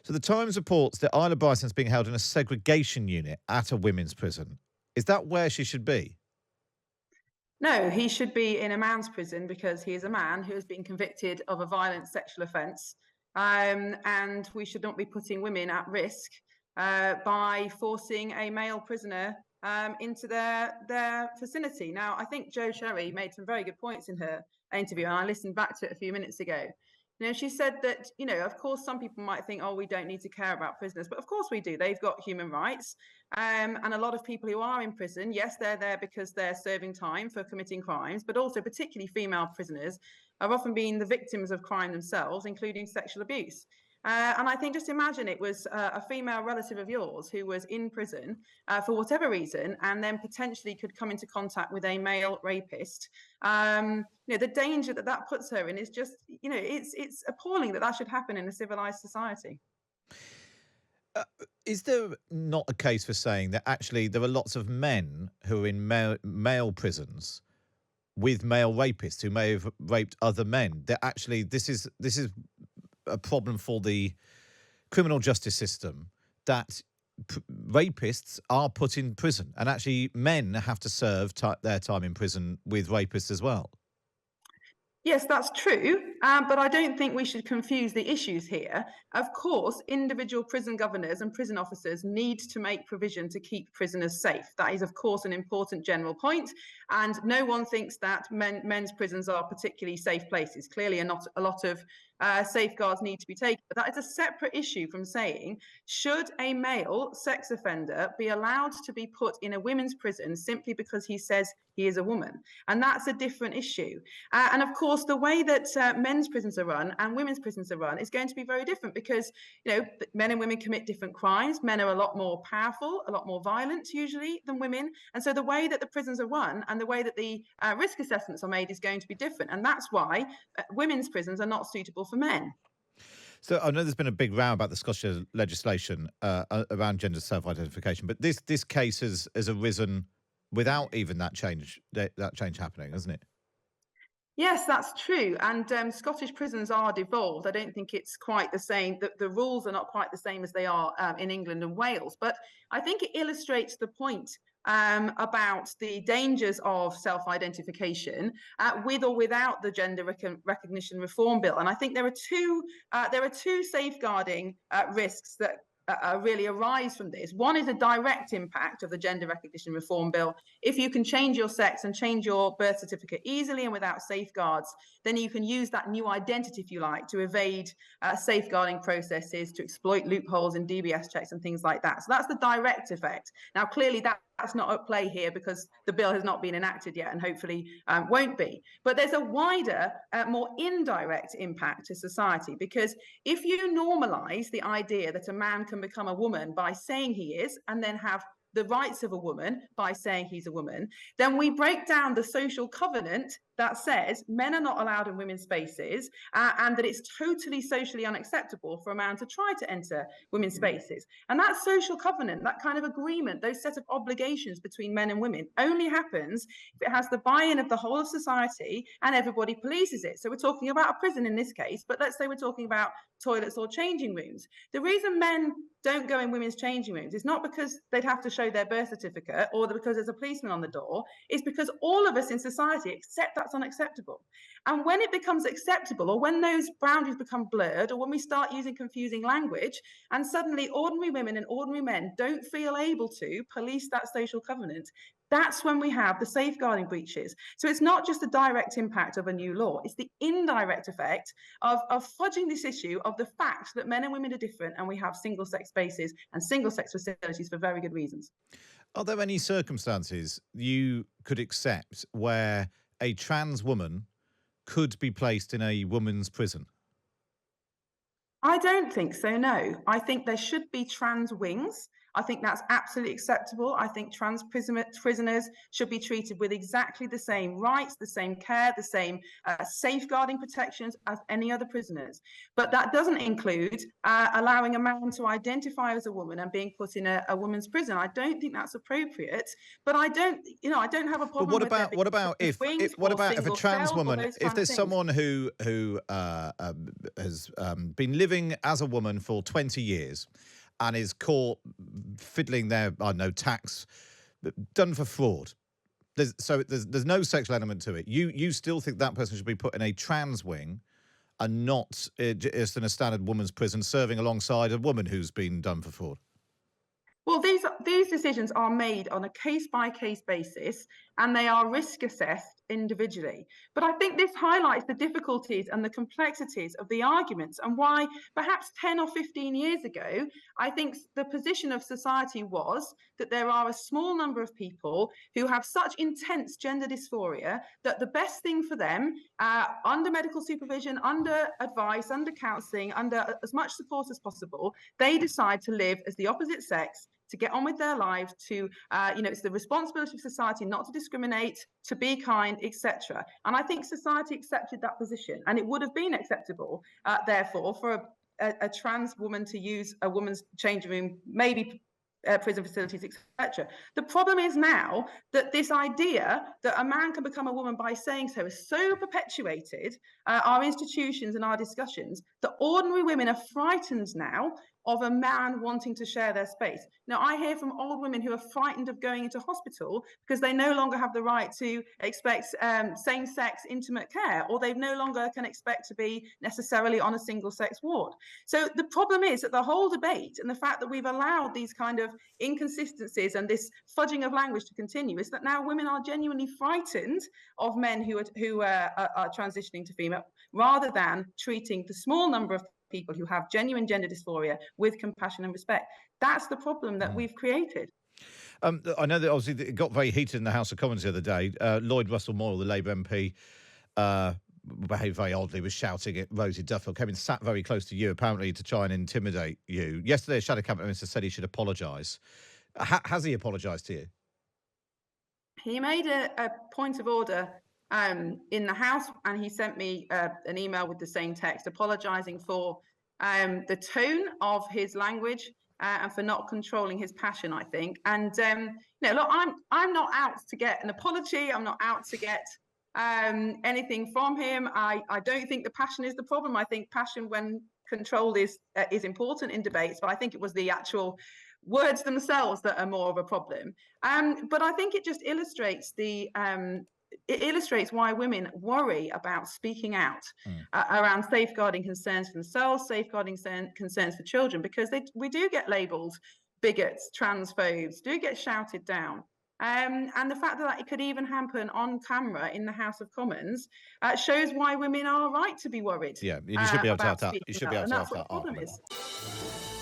So the Times reports that Isla Bryson's being held in a segregation unit at a women's prison. Is that where she should be? No, he should be in a man's prison because he is a man who has been convicted of a violent sexual offence. And we should not be putting women at risk by forcing a male prisoner into their vicinity. Now, I think Jo Cherry made some very good points in her interview, and I listened back to it a few minutes ago. She said that, of course, some people might think, oh, we don't need to care about prisoners, but of course we do. They've got human rights. And a lot of people who are in prison, yes, they're there because they're serving time for committing crimes, but also particularly female prisoners have often been the victims of crime themselves, including sexual abuse. And I think just imagine it was a female relative of yours who was in prison for whatever reason, and then potentially could come into contact with a male rapist. The danger that that puts her in is just, it's appalling that that should happen in a civilized society. Is there not a case for saying that actually there are lots of men who are in male prisons with male rapists who may have raped other men? That actually this is a problem for the criminal justice system, that rapists are put in prison, and actually men have to serve their time in prison with rapists as well. Yes, that's true, but I don't think we should confuse the issues here. Of course, individual prison governors and prison officers need to make provision to keep prisoners safe. That is, of course, an important general point, and no one thinks that men's prisons are particularly safe places. Clearly, a lot of safeguards need to be taken, but that is a separate issue from saying, should a male sex offender be allowed to be put in a women's prison simply because he says he is a woman? And that's a different issue. And of course, the way that men's prisons are run and women's prisons are run is going to be very different because, men and women commit different crimes. Men are a lot more powerful, a lot more violent usually than women. And so the way that the prisons are run and the way that the risk assessments are made is going to be different. And that's why women's prisons are not suitable for men. So I know there's been a big row about the Scottish legislation around gender self-identification, but this case has arisen without even that change happening, hasn't it? Yes, that's true. And Scottish prisons are devolved. I don't think it's quite the same. The rules are not quite the same as they are in England and Wales. But I think it illustrates the point about the dangers of self-identification with or without the gender recognition reform bill. And I think there are two safeguarding risks that really arise from this. One is a direct impact of the gender recognition reform bill. If you can change your sex and change your birth certificate easily and without safeguards, then you can use that new identity, if you like, to evade safeguarding processes, to exploit loopholes in DBS checks and things like that. So that's the direct effect. Now, clearly that's not at play here because the bill has not been enacted yet and hopefully won't be. But there's a wider, more indirect impact to society, because if you normalise the idea that a man can become a woman by saying he is and then have the rights of a woman by saying he's a woman, then we break down the social covenant that says men are not allowed in women's spaces and that it's totally socially unacceptable for a man to try to enter women's spaces. And that social covenant, that kind of agreement, those set of obligations between men and women only happens if it has the buy-in of the whole of society and everybody polices it. So we're talking about a prison in this case, but let's say we're talking about toilets or changing rooms. The reason men don't go in women's changing rooms is not because they'd have to show their birth certificate or because there's a policeman on the door. It's because all of us in society accept that's unacceptable. And when it becomes acceptable, or when those boundaries become blurred, or when we start using confusing language, and suddenly ordinary women and ordinary men don't feel able to police that social covenant, that's when we have the safeguarding breaches. So it's not just the direct impact of a new law, it's the indirect effect of fudging this issue of the fact that men and women are different and we have single-sex spaces and single-sex facilities for very good reasons. Are there any circumstances you could accept where a trans woman could be placed in a woman's prison? I don't think so, no. I think there should be trans wings. I think that's absolutely acceptable. I think trans prisoners should be treated with exactly the same rights, the same care, the same safeguarding protections as any other prisoners. But that doesn't include allowing a man to identify as a woman and being put in a woman's prison. I don't think that's appropriate. But I don't, I don't have a But problem with there being what about separate wings what or about if a single trans cells or woman, those if kind of there's things. someone who has been living as a woman for 20 years and is caught fiddling their, I don't know, tax, done for fraud. There's no sexual element to it. You still think that person should be put in a trans wing and not just in a standard woman's prison serving alongside a woman who's been done for fraud? Well, these decisions are made on a case-by-case basis, and they are risk assessed individually. But I think this highlights the difficulties and the complexities of the arguments, and why perhaps 10 or 15 years ago, I think the position of society was that there are a small number of people who have such intense gender dysphoria that the best thing for them, under medical supervision, under advice, under counselling, under as much support as possible, they decide to live as the opposite sex, to get on with their lives, to, it's the responsibility of society not to discriminate, to be kind, etc. And I think society accepted that position, and it would have been acceptable, therefore, for a trans woman to use a woman's changing room, maybe prison facilities, etc. The problem is now that this idea that a man can become a woman by saying so is so perpetuated our institutions and our discussions that ordinary women are frightened now of a man wanting to share their space. Now, I hear from old women who are frightened of going into hospital because they no longer have the right to expect same-sex intimate care, or they no longer can expect to be necessarily on a single-sex ward. So the problem is that the whole debate and the fact that we've allowed these kind of inconsistencies and this fudging of language to continue is that now women are genuinely frightened of men who are transitioning to female, rather than treating the small number of people who have genuine gender dysphoria with compassion and respect. That's the problem that we've created. I know that obviously it got very heated in the House of Commons the other day. Lloyd Russell Moyle, the Labour MP, behaved very oddly, was shouting at Rosie Duffield, came and sat very close to you, apparently to try and intimidate you. Yesterday, a Shadow Cabinet Minister said he should apologise. Has he apologised to you? He made a point of order in the House, and he sent me an email with the same text, apologising for the tone of his language and for not controlling his passion, I think. And look, I'm not out to get an apology. I'm not out to get anything from him. I don't think the passion is the problem. I think passion, when controlled, is important in debates, but I think it was the actual words themselves that are more of a problem. But I think it just illustrates why women worry about speaking out around safeguarding concerns for themselves, safeguarding concerns for children, because we do get labelled bigots, transphobes, do get shouted down. And the fact that it could even happen on camera in the House of Commons shows why women are right to be worried. Yeah, you should be able to have that. Speaking You should be out, able and to that's have what that the problem argument. is.